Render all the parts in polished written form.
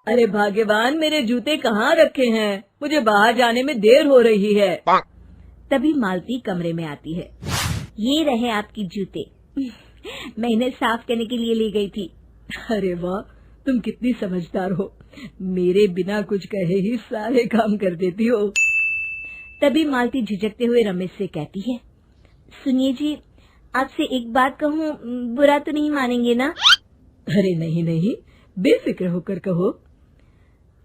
अरे भाग्यवान, मेरे जूते कहाँ रखे हैं? मुझे बाहर जाने में देर हो रही है। तभी मालती कमरे में आती है। ये रहे आपकी जूते। मैं इन्हें साफ करने के लिए ले गई थी। अरे वाह, तुम कितनी समझदार हो। मेरे बिना कुछ कहे ही सारे काम कर देती हो। तभी मालती झिझकते हुए रमेश से कहती है, सुनिए जी, आपसे एक बात कहूँ, बुरा तो नहीं मानेंगे ना? अरे नहीं नहीं, बेफिक्र होकर कहो।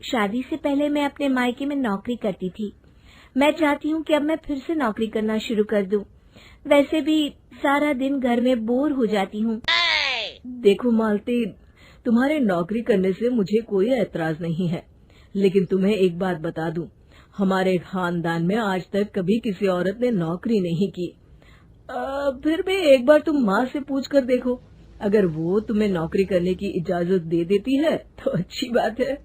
शादी से पहले मैं अपने मायके में नौकरी करती थी। मैं चाहती हूँ कि अब मैं फिर से नौकरी करना शुरू कर दूं। वैसे भी सारा दिन घर में बोर हो जाती हूँ। देखो मालती, तुम्हारे नौकरी करने से मुझे कोई ऐतराज नहीं है, लेकिन तुम्हें एक बात बता दूं, हमारे खानदान में आज तक कभी किसी औरत ने नौकरी नहीं की। फिर भी एक बार तुम माँ से पूछ कर देखो, अगर वो तुम्हें नौकरी करने की इजाजत दे देती है तो अच्छी बात है।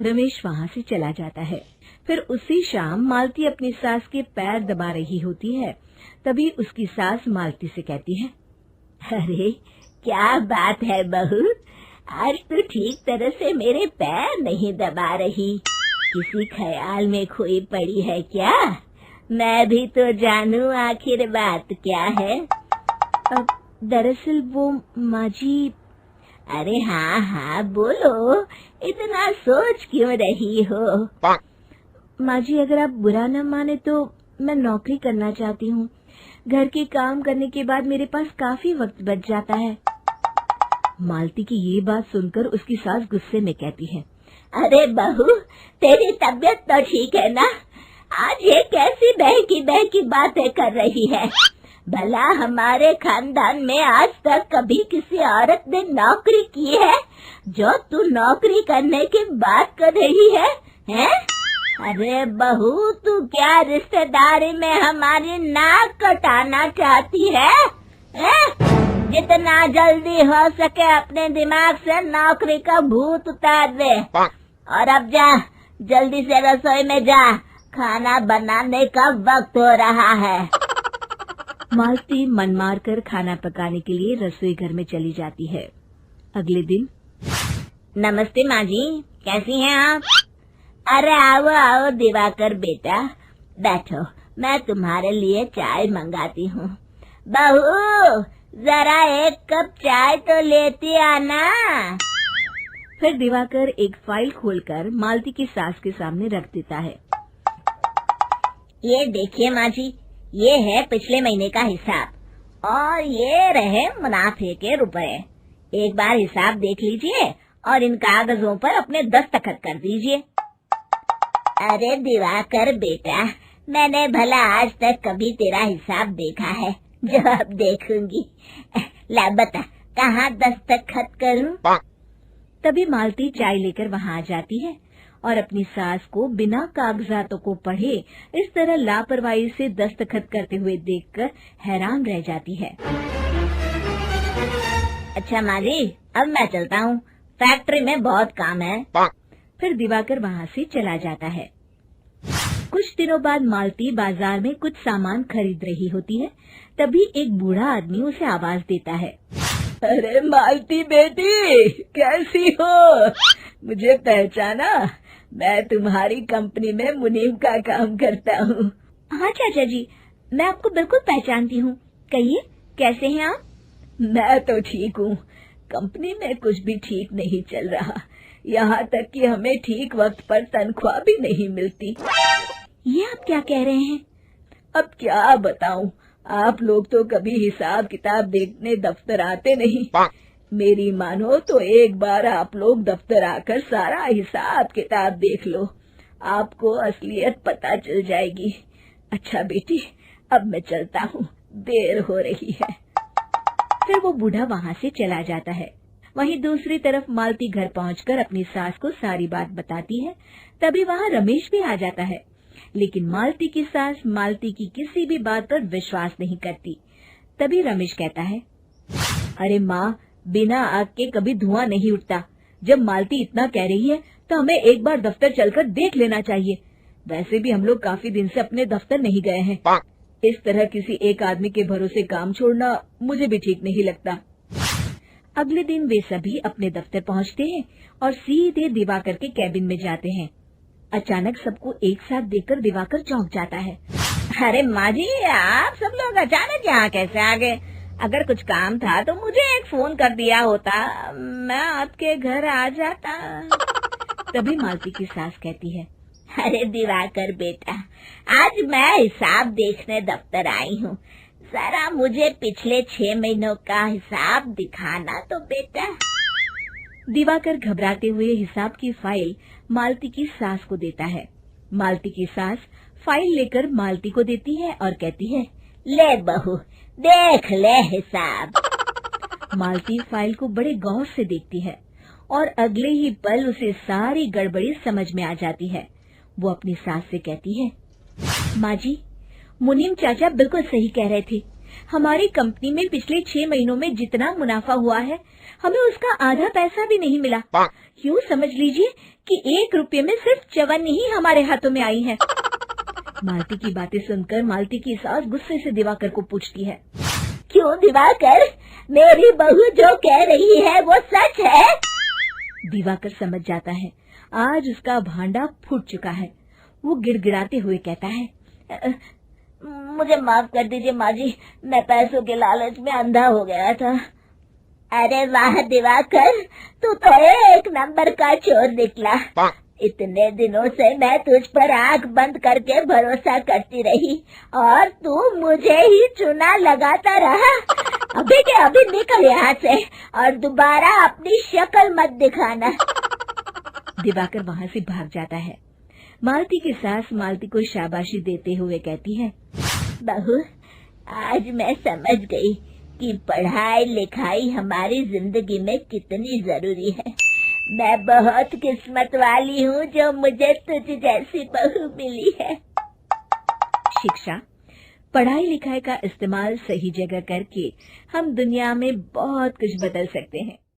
रमेश वहाँ से चला जाता है। फिर उसी शाम मालती अपनी सास के पैर दबा रही होती है। तभी उसकी सास मालती से कहती है, अरे क्या बात है बहू, आज तो ठीक तरह से मेरे पैर नहीं दबा रही। किसी ख्याल में खोई पड़ी है क्या? मैं भी तो जानूं आखिर बात क्या है। अब दरअसल वो माँ जी। अरे हाँ हाँ बोलो, इतना सोच क्यों रही हो? माँ जी, अगर आप बुरा न माने तो मैं नौकरी करना चाहती हूँ। घर के काम करने के बाद मेरे पास काफी वक्त बच जाता है। मालती की ये बात सुनकर उसकी सास गुस्से में कहती है, अरे बहू, तेरी तबीयत तो ठीक है ना? आज ये कैसी बहकी बातें कर रही है? भला हमारे खानदान में आज तक कभी किसी औरत ने नौकरी की है जो तू नौकरी करने की बात कर रही है, हैं? अरे बहू, तू क्या रिश्तेदारी में हमारी नाक कटाना चाहती है? जितना जल्दी हो सके अपने दिमाग से नौकरी का भूत उतार दे, और अब जा, जल्दी से रसोई में जा, खाना बनाने का वक्त हो रहा है। मालती मन मार कर खाना पकाने के लिए रसोई घर में चली जाती है। अगले दिन, नमस्ते माँ जी, कैसी हैं आप? अरे आओ आओ दिवाकर बेटा, बैठो, मैं तुम्हारे लिए चाय मंगाती हूँ। बहू, जरा एक कप चाय तो लेती आना। फिर दिवाकर एक फाइल खोलकर मालती की सास के सामने रख देता है। ये देखिए माँ जी, ये है पिछले महीने का हिसाब और ये रहे मुनाफे के रुपए। एक बार हिसाब देख लीजिए और इन कागजों पर अपने दस्तखत कर दीजिए। अरे दिवाकर बेटा, मैंने भला आज तक कभी तेरा हिसाब देखा है जो अब देखूंगी? ला बता, कहाँ दस्तखत करूं? तभी मालती चाय लेकर वहाँ आ जाती है और अपनी सास को बिना कागजातों को पढ़े इस तरह लापरवाही से दस्तखत करते हुए देखकर हैरान रह जाती है। अच्छा माँ जी, अब मैं चलता हूँ, फैक्ट्री में बहुत काम है। फिर दिवाकर वहाँ से चला जाता है। कुछ दिनों बाद मालती बाजार में कुछ सामान खरीद रही होती है। तभी एक बूढ़ा आदमी उसे आवाज देता है, अरे मालती बेटी, कैसी हो? मुझे पहचाना? मैं तुम्हारी कंपनी में मुनीम का काम करता हूँ। हाँ चाचा जी, मैं आपको बिल्कुल पहचानती हूँ। कहिए, कैसे हैं आप? मैं तो ठीक हूँ। कंपनी में कुछ भी ठीक नहीं चल रहा, यहाँ तक कि हमें ठीक वक्त पर तनख्वाह भी नहीं मिलती। ये आप क्या कह रहे हैं? अब क्या बताऊँ, आप लोग तो कभी हिसाब किताब देखने दफ्तर आते नहीं। मेरी मानो तो एक बार आप लोग दफ्तर आकर सारा हिसाब किताब देख लो, आपको असलियत पता चल जाएगी। अच्छा बेटी, अब मैं चलता हूँ, देर हो रही है। फिर वो बूढ़ा वहाँ से चला जाता है। वहीं दूसरी तरफ मालती घर पहुंचकर अपनी सास को सारी बात बताती है। तभी वहाँ रमेश भी आ जाता है, लेकिन मालती की सास मालती की किसी भी बात पर विश्वास नहीं करती। तभी रमेश कहता है, अरे माँ, बिना आग के कभी धुआं नहीं उठता। जब मालती इतना कह रही है तो हमें एक बार दफ्तर चलकर देख लेना चाहिए। वैसे भी हम लोग काफी दिन से अपने दफ्तर नहीं गए हैं। इस तरह किसी एक आदमी के भरोसे काम छोड़ना मुझे भी ठीक नहीं लगता। अगले दिन वे सभी अपने दफ्तर पहुंचते हैं और सीधे दिवाकर के कैबिन में जाते हैं। अचानक सबको एक साथ देखकर दिवाकर चौंक जाता है। अरे माँ जी, आप सब लोग अचानक यहाँ कैसे आ गए? अगर कुछ काम था तो मुझे एक फोन कर दिया होता, मैं आपके घर आ जाता। तभी मालती की सास कहती है, अरे दिवाकर बेटा, आज मैं हिसाब देखने दफ्तर आई हूँ, जरा मुझे पिछले 6 महीनों का हिसाब दिखाना तो बेटा। दिवाकर घबराते हुए हिसाब की फाइल मालती की सास को देता है। मालती की सास फाइल लेकर मालती को देती है और कहती है, ले बहू, देख ले हिसाब। मालती फाइल को बड़े गौर से देखती है और अगले ही पल उसे सारी गड़बड़ी समझ में आ जाती है। वो अपनी सास से कहती है, माँ जी, मुनीम चाचा बिल्कुल सही कह रहे थे। हमारी कंपनी में पिछले 6 महीनों में जितना मुनाफा हुआ है, हमें उसका आधा पैसा भी नहीं मिला। यूँ समझ लीजिए कि 1 रुपये में सिर्फ चवन्नी ही हमारे हाथों में आई है। मालती की बातें सुनकर मालती की सास गुस्से से दिवाकर को पूछती है, क्यों दिवाकर, मेरी बहू जो कह रही है वो सच है? दिवाकर समझ जाता है आज उसका भांडा फूट चुका है। वो गिड़गिड़ाते हुए कहता है, मुझे माफ कर दीजिए माँ जी, मैं पैसों के लालच में अंधा हो गया था। अरे वाह दिवाकर, तू तो एक नंबर का चोर निकला। इतने दिनों से मैं तुझ पर आंख बंद करके भरोसा करती रही और तू मुझे ही चुना लगाता रहा। अभी के अभी निकल यहाँ से और दोबारा अपनी शक्ल मत दिखाना। दिवाकर वहाँ से भाग जाता है। मालती की सास मालती को शाबाशी देते हुए कहती है, बहू, आज मैं समझ गई कि पढ़ाई लिखाई हमारी जिंदगी में कितनी जरूरी है। मैं बहुत किस्मत वाली हूँ जो मुझे तुझ जैसी बहू मिली है। शिक्षा, पढ़ाई लिखाई का इस्तेमाल सही जगह करके हम दुनिया में बहुत कुछ बदल सकते हैं।